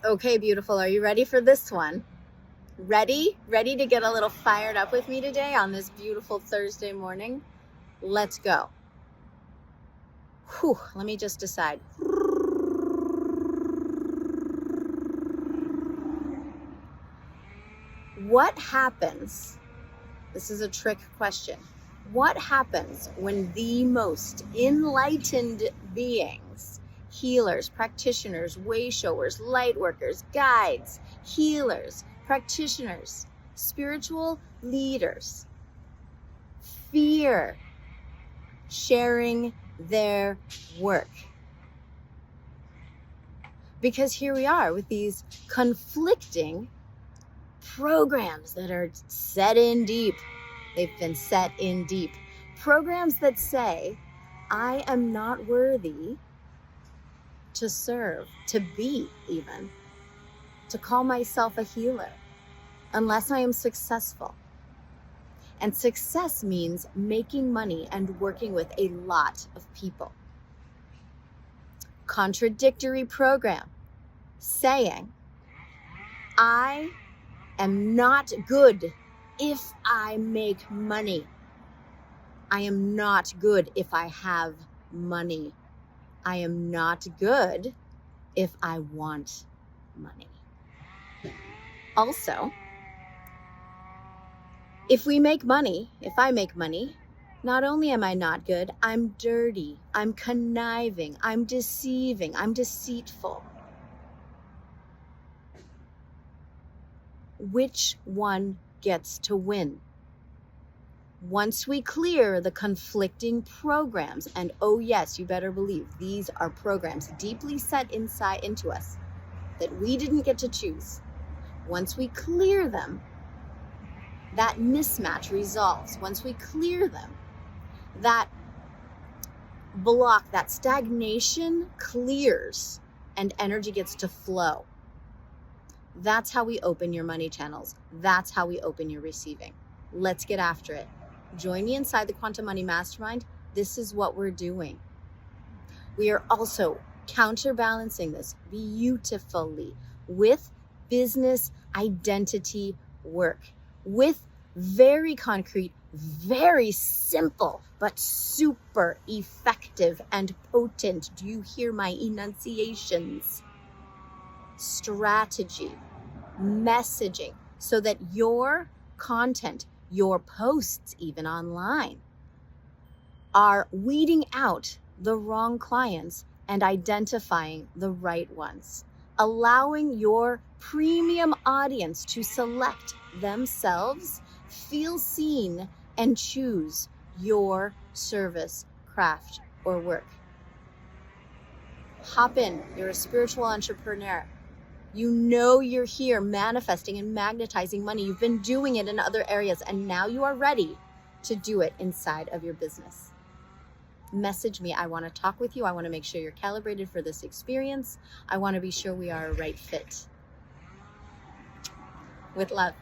Okay, beautiful. Are you ready for this one? Ready? Ready to get a little fired up with me today on this beautiful Thursday morning? Let's go. Whew, let me just decide. What happens? This is a trick question. What happens when the most enlightened beings, healers, practitioners, way showers, light workers, guides, healers, practitioners, spiritual leaders, fear sharing their work? Because here we are with these conflicting programs that are set in deep. They've been set in deep. Programs that say, I am not worthy to serve, to be even, to call myself a healer unless I am successful. And success means making money and working with a lot of people. Contradictory program saying, I am not good if I make money. I am not good if I have money. I am not good if I want money. Also, if I make money, not only am I not good, I'm dirty, I'm conniving, I'm deceiving, I'm deceitful. Which one gets to win? Once we clear the conflicting programs, and oh yes, you better believe these are programs deeply set inside into us that we didn't get to choose. Once we clear them, that mismatch resolves. Once we clear them, that block, that stagnation clears and energy gets to flow. That's how we open your money channels. That's how we open your receiving. Let's get after it. Join me inside the Quantum Money Mastermind. This is what we're doing. We are also counterbalancing this beautifully with business identity work, with very concrete, very simple, but super effective and potent. Do you hear my enunciations? Strategy, messaging, so that your content, your posts even online, are weeding out the wrong clients and identifying the right ones, allowing your premium audience to select themselves, feel seen, and choose your service, craft, or work. Hop in. You're a spiritual entrepreneur. You know you're here manifesting and magnetizing money. You've been doing it in other areas, and now you are ready to do it inside of your business. Message me. I want to talk with you. I want to make sure you're calibrated for this experience. I want to be sure we are a right fit. With love.